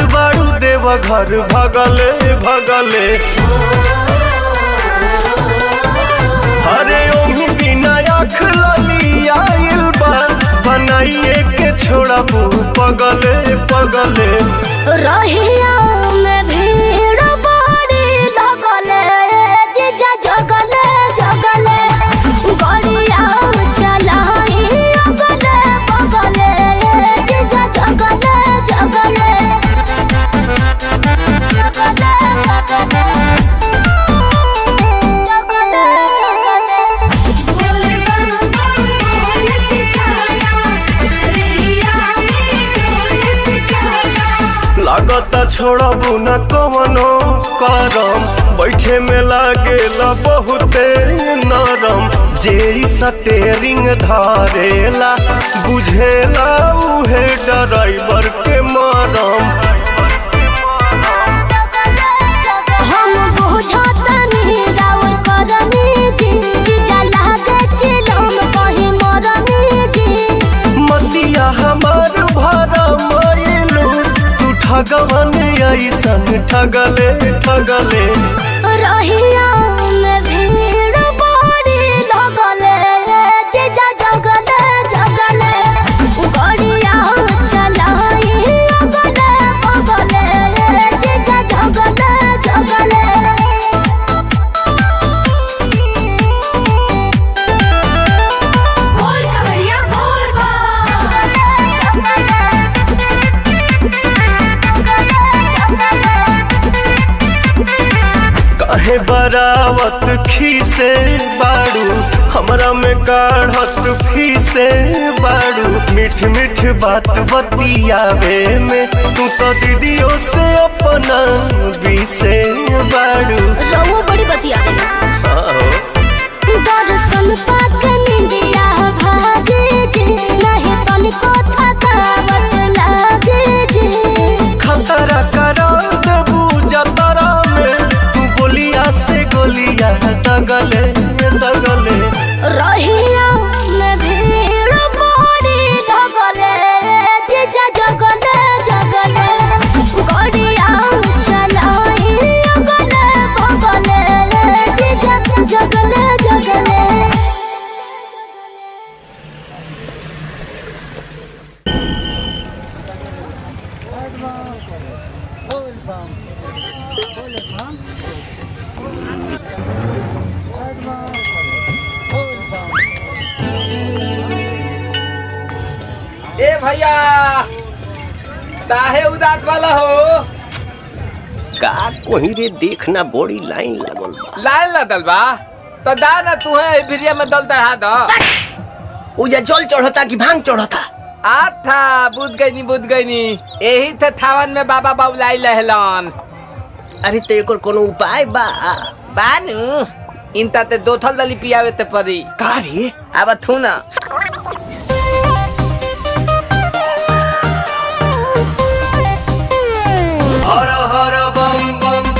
घर भगले भगले अरे ओही बिना आँख लली आइल बा बनाइए के छोड़ा पगले पगले रहिया में भीड़ बड़ी लगले जीजा जगले जगले गड़िया चलाई अगले बगले जीजा जगले जगले लागता छोड़बू न कवनो करम बैठे में लागेला बहुते नरम जे स्टेरिंग धारेला बुझेला उहे ड्राइवर के मरम हमार भरा मायलू तू ठगवन ऐसन ठगले ठगले रहिया में भीड़ बड़ी लगले जीजा जगले जगले गड़िया चलाई अगले बगले जीजा जगले जगले काहे बरावत खीसे बाड़ू हमरा में काढ़त फीसे बाड़ू मीठ मीठ बात बतियावे में तू तो दीदियों से अपना बीसे बाड़ू रहुआ बड़ी बतियावे दर्शन पाके निंदिया भागे जे नहीं तनिको थकावट लागे जे खतरा करा देबू जतरा में तू गोलिया से गोलिया दगले दगले रहिया में भीड़ बड़ी लगले जीजा जगले जगले गड़िया चलाई अगले बगले जीजा जगले जगले ए भैया काहे उदास वाला हो का कोही रे देखना बड़ी लाइन लगल बा लाइन लगल बा तो दा ना तू है भिरिया में दल चढ़ा दो उजा जल चढ़ता कि भांग चढ़ता आथा बुझ गई नी यही थे थावन में बाबा बाबुलाई लहलन अरे तो एकर कोनो उपाय बा बानू इनता ते दो थल दली पियावे ते परी का रे अब थू ना हर हर बम बम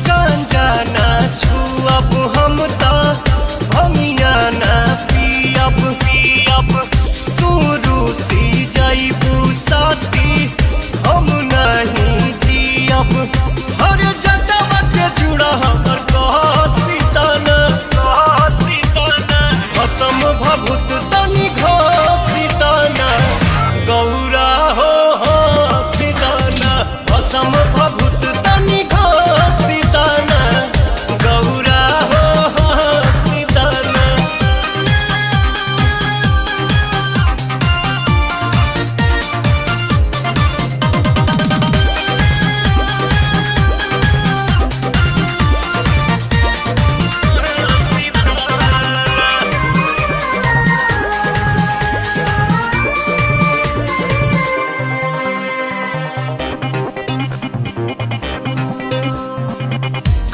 गांजा ना छुअब हम तो भमिया ना पियब तू रूसी जाइबू साथी हम नहीं जियब हर जगह के जुड़ा हमर कहसीताना भसम भभूत तनी घसीताना गौरा हो सीताना भसम भभूत तनी घसीताना गौरा हो सीताना।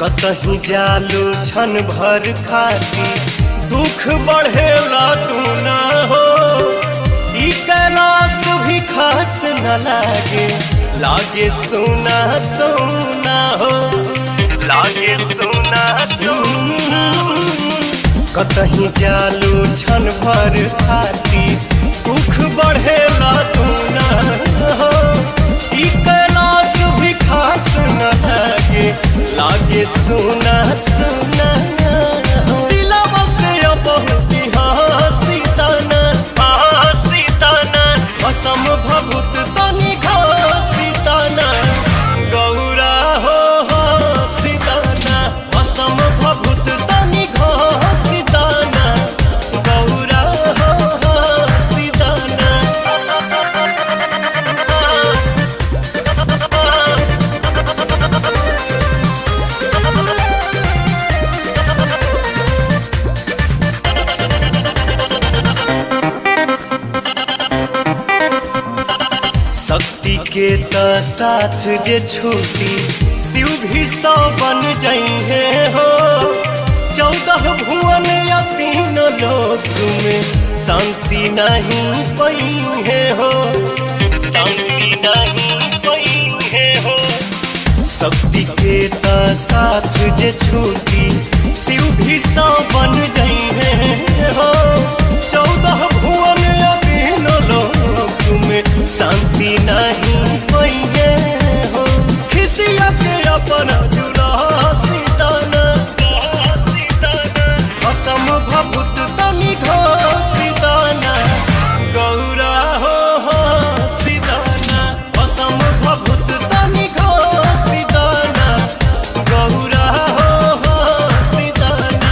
कतही जालू छन भर खाती दुख बढ़ेला तू ना हो ई कैलाश भी खास न लागे सोना सोना हो लागे सोना सोना कतही जालू छन भर खाती दुख बढ़ेला तू ना हो ई कैलाश भी खास न लागे सोना सोना दिलवा से बहुत हसीताना भसम भभूत तनी घसीताना गौरा हो सीताना भसम भभूत तनी घसीताना गौरा हो सीताना। शक्ति के त साथ जे छूटी शिव भी 100 बन जाइए हो 14 भुवन या 3 लोक में शांति नहीं पाइए हो शांति नहीं पाइए हो। शक्ति के त साथ जे छूटी शिव भी 100 बन जाइए हो 14 भुवन या 3 लोक में शांति नहीं पाइए हो खिसिया के अपन झूला सीताना भसम भभूत तनी घसीताना गौरा हो सीताना भसम भभूत तनी घसीताना गौरा हो सीताना।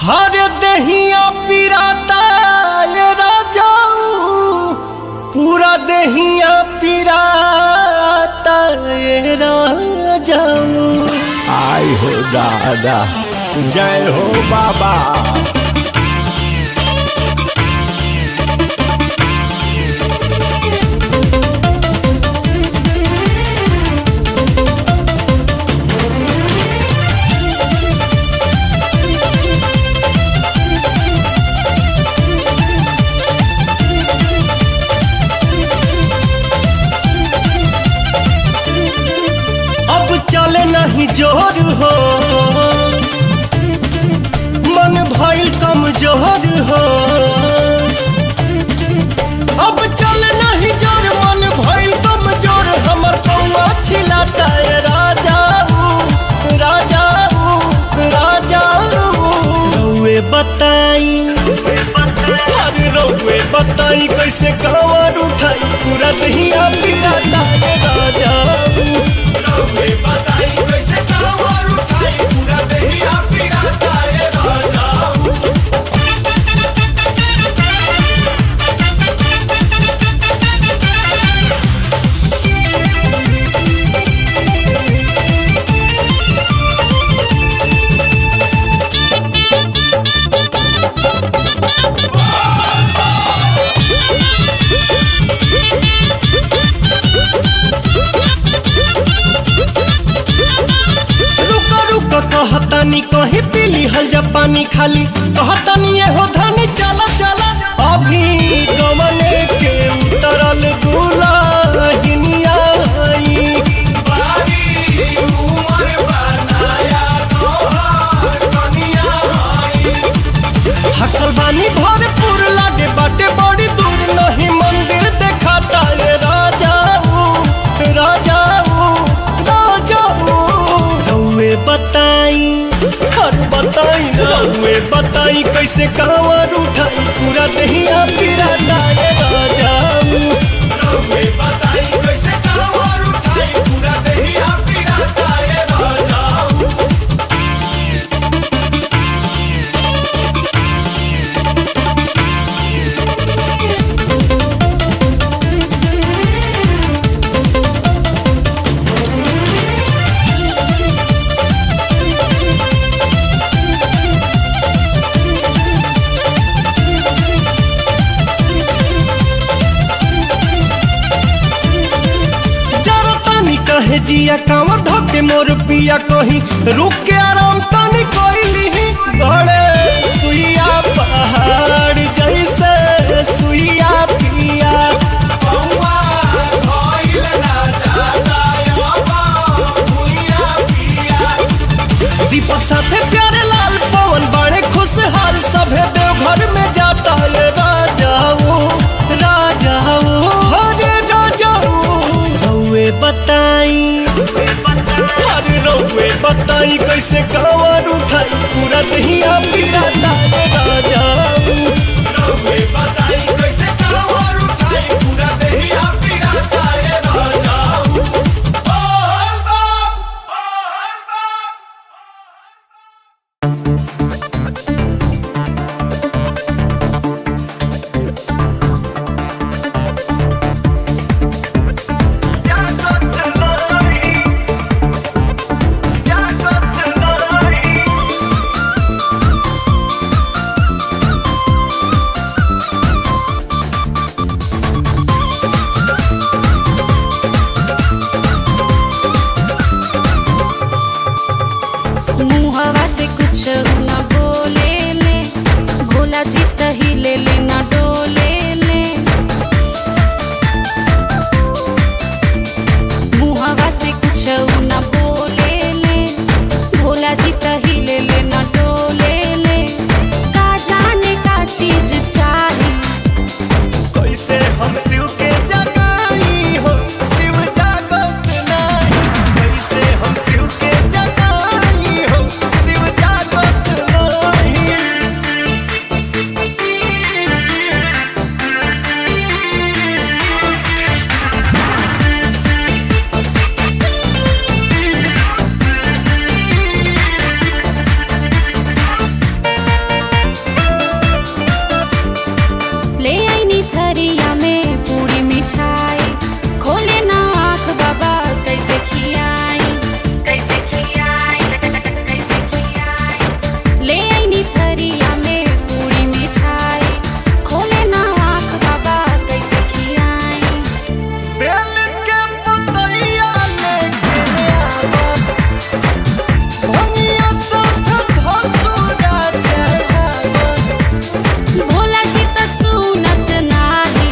हर दहिया पिराता ये राजाऊ पूरा दहिया पिराता ये राजाऊ। आई हो दादा जय हो बाबा। चले नहीं जोर हो मन भइल कमजोर हो अब चले नहीं जोर मन भइल कमजोर हमर पौआ छिलाता है राजाऊ राजाऊ राजाऊ रउए बताई अरे रउए बताई कैसे कांवर उठाई पूरा दहिया पिराता है राजाऊ रउए बताई कैसे कांवर उठाई पूरा दहिया पिराता है राजाऊ। कहतानी कहीं पीली हल जा पानी खाली कहतानी ये हो धनी चला चला अभी गमने के उतरल दूल्हा कैसे कांवर उठाई पूरा दहिया पिराता ये राजाऊ रउए बताई कैसे कांवर उठाई पूरा दहिया पिराता ये राजाऊ। कहे जिया कांवर धके मोर पिया कहीं रुक के आराम पानी कोइली गड़े सुइया पहाड़ जैसे सुइया पिया दीपक साथे प्यारे लाल पवन बड़े खुशहाल सभे देवघर में जाता है राजाऊ राजाऊ हरे राजाऊ रउए बताई अरे रउए बताई कैसे कांवर उठाई पूरा दहिया पिराता ये राजाऊ रउए बताई कैसे कांवर उठाई पूरा दहिया पिराता ये राजाऊ। मुहवा से कुछ न बोले ले भोला जी तही ले ले न डोले ले मुहवा से कुछ न बोले ले भोला जी तही ले ले न डोले ले का जाने का चीज चाही कैसे हम शिव के जगाई हो शिव जागत नहीं कैसे हम शिव के जगाई हो शिव जागत नहीं। ले आईनी थरिया में पूरी मिठाई खोले ना आँख बाबा कैसे खियाई कैसे खियाई कैसे खियाई ले आईनी थरिया में पूरी मिठाई खोले ना आँख बाबा कैसे खियाई बेल के पतैया लेके आवा भंगिया साथ धतूरा चढ़ावा भोला जी तो सुनत नाही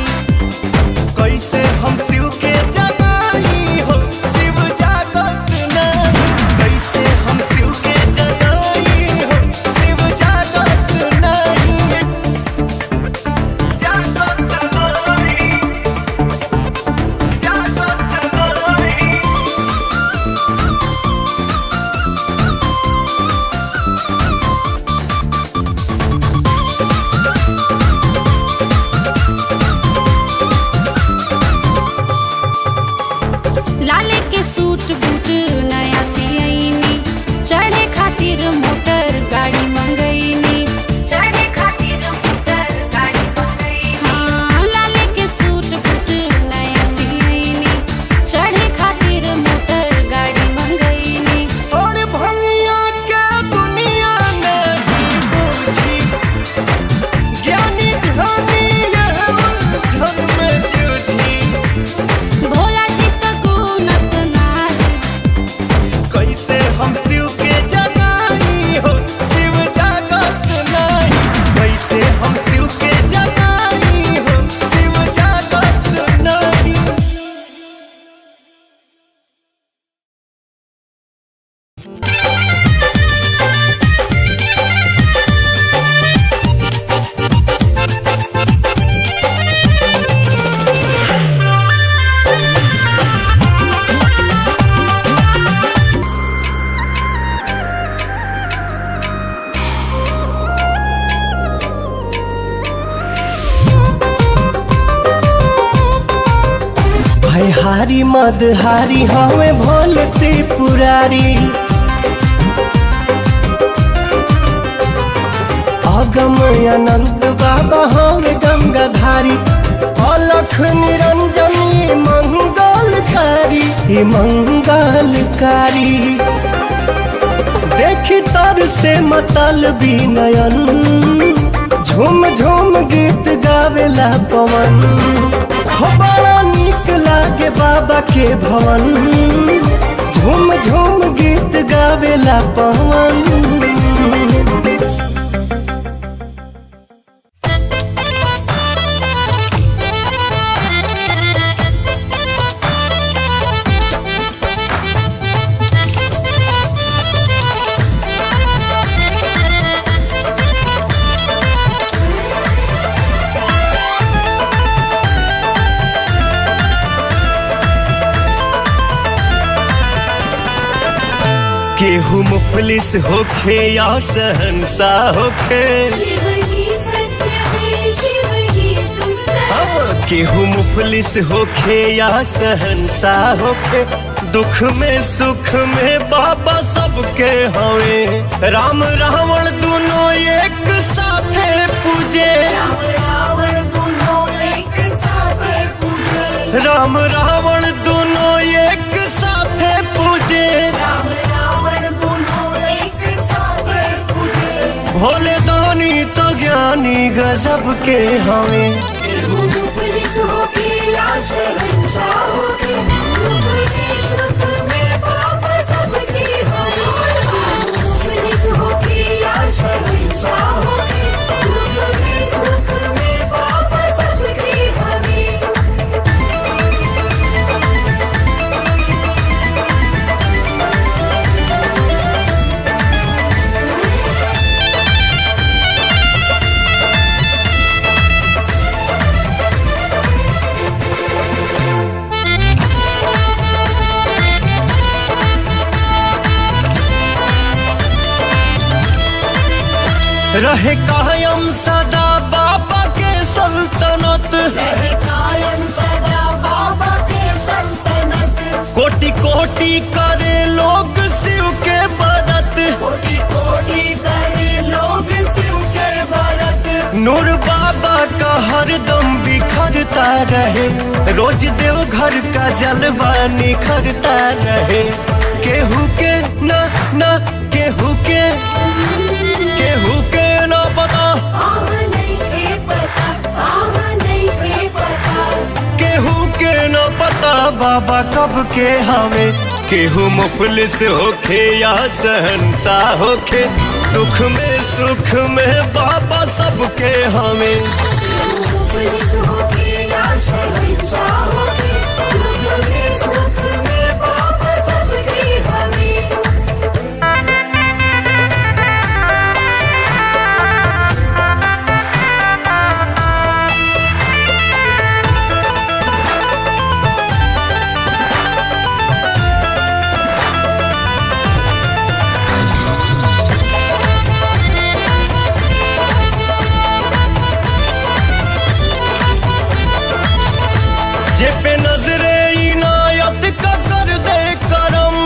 कैसे हम शिव के जगाई हो शिव जागत नहीं कैसे हम शिव के जगाई हो शिव जागत नहीं जागत नहीं जागत नहीं। लाले के सूट बूट नया सियनी चढ़े खातिर मोटर गाड़ी मंगईनी चढ़े खातिर मोटर गाड़ी मंगईनी हाँ लाले के सूट बूट नया सियनी चढ़े खातिर मोटर गाड़ी मंगईनी और भंगिया के दुनिया नहीं बुझी ज्ञानी ध्यानी यह उलझन में जूझी भोला जी तो गुनत नाही भयहारी मदहारी हमें भोल त्रिपुरारी अगम अनंत बाबा हमें गंगाधारी अलख निरंजनी मंगलकारी मंगलकारी देखी तर से मतलबी नयन झूम झूम गीत गावेला पवन हो बड़ा नीक लागे बाबा के भवन झूम झूम गीत गावेला पवन। केहू मुफलिस होखे या शहंशाह होखे केहू मुफलिस होखे या शहंशाह होखे दुख में सुख में बाबा सबके हवे राम रावण दोनों एक साथे पूजे राम रावण दोनों एक साथे पूजे भोले दानी तो ज्ञानी गजब के हमें रहे कायम सदा बाबा के सल्तनत कोटि कोटि करे लोग शिव के व्रत नूर बाबा का हरदम बिखरता रहे रोज देव घर का जलवा निखरता रहे केहू के ना ना केहू के ना पता केहू के ना पता बाबा कब के हमें केहू मुफलिस होखे या शहंशाह होखे दुख में सुख में बाबा सबके हमें जेपे नजरे इनायत का कर दे करम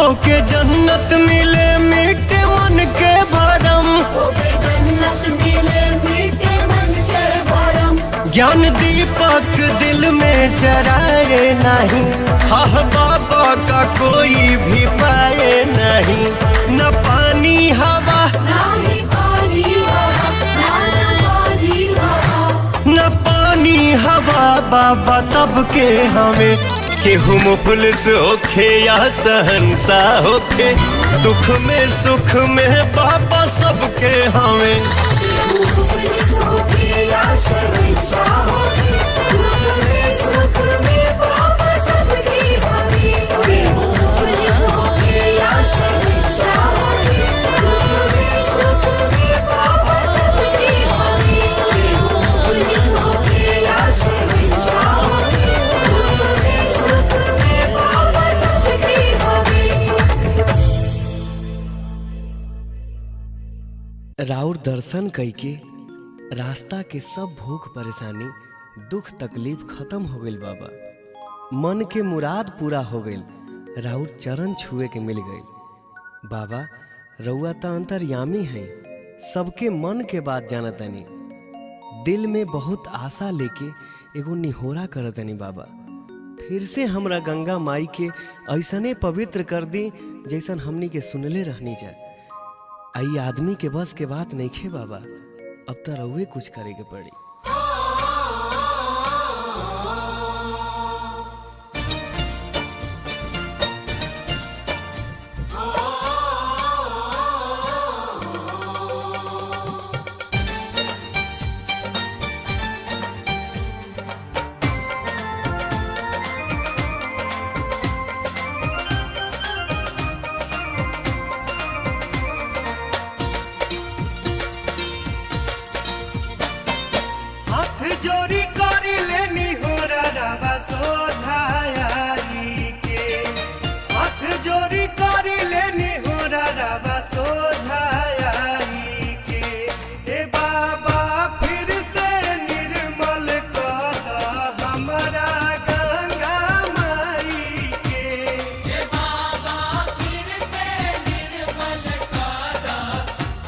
ओके जन्नत मिले मीठे मन के भरम ज्ञान दीपक दिल में जराए नहीं हाँ बाबा का कोई भी पाए नहीं न पानी हवा न पानी हवा बाबा तब के हमें केहू मुफलिस होखे या शहंशाह होखे दुख में सुख में बाबा सबके हमें राउर दर्शन कइके रास्ता के सब भूख परेशानी दुख तकलीफ खत्म हो गइल बाबा। मन के मुराद पूरा हो गइल, राउर चरण छुए के मिल गइल। बाबा रउआ त अंतर्यामी हैं, सबके मन के बात जानतनी। दिल में बहुत आशा लेके एगो निहोरा करतनी बाबा, फिर से हमरा गंगा माई के ऐसने पवित्र कर दी जैसन हमनी के सुनले रहनी जा। आई आदमी के बस के बात नहीं खे बाबा, अब तो रउए कुछ करे के पड़ी। जोरी करी लेनी हो रवा सोझाई के, हाथ जोरी करी लेनी हो रवा सोझाई के। हे बाबा फिर से निर्मल कर हमरा गंगा माई के। हे बाबा फिर से निर्मल कर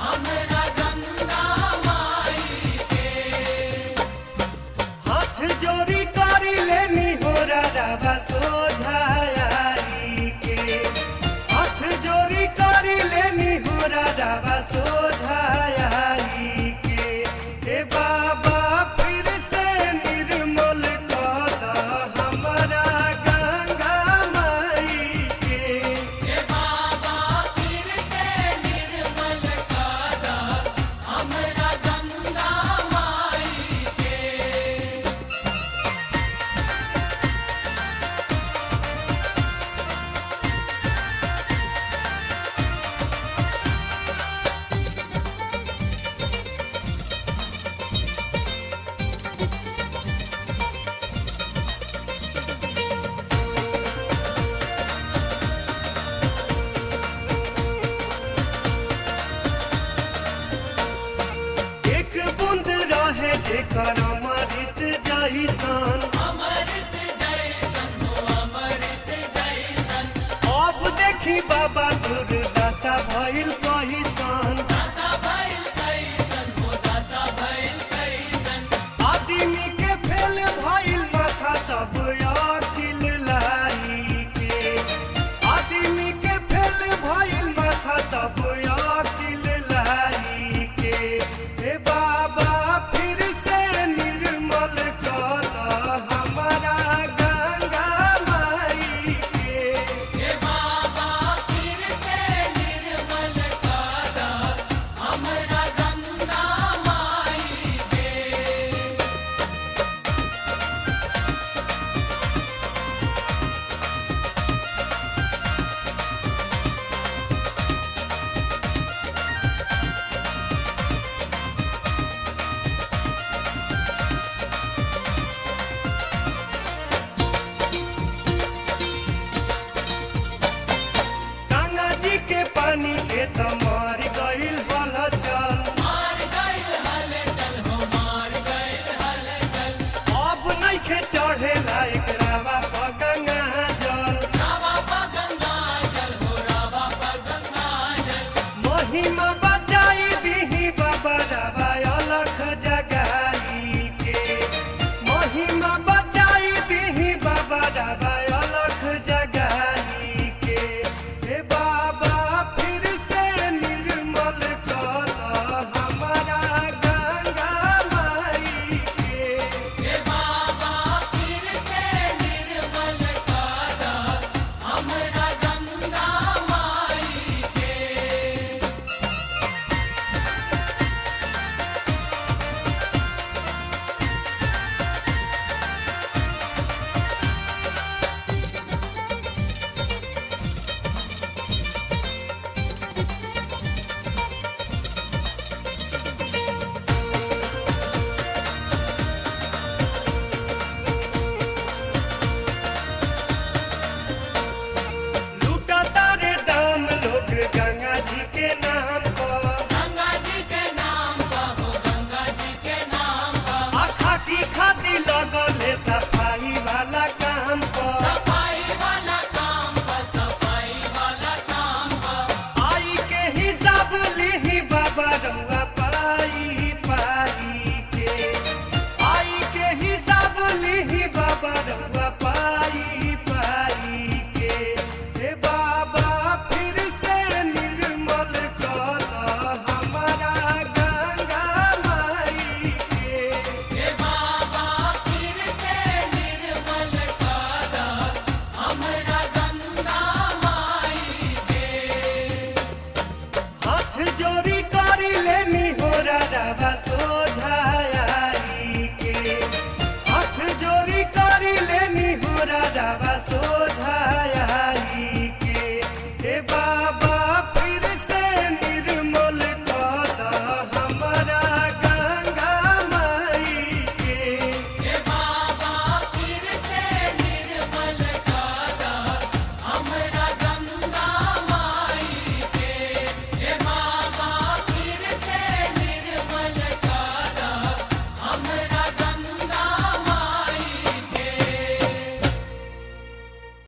हमरा गंगा माई के। हाथ जोरी करी लेनी हो रवा सोझाई के, हाथ जोरी करी लेनी हो रवा सोझाई के। हे बाबा फिर से निर्मल कर हमरा गंगा माई के। हे बाबा फिर से निर्मल कर हमरा गंगा माई के। एक बूंद रहे जेकर अमृत जैसन, अमृत जैसन हो अमृत जैसन। अब देखी बाबा दुर्दशा भइल कैसन, दशा भइल कैसन हो दशा भइल कैसन। आदमी के फेल भइल माथा सब अखिल लाई के, आदमी के फेल भइल माथा सब अखिल लाई के। हे बाबा फिर से निर्मल कर हमरा गंगा माई के। हे बाबा फिर से निर्मल कर हमरा गंगा माई के। गंगा जी के पानी के त मार गइल हलचल, मार गइल हलचल हो मार गइल हलचल। अब नइखे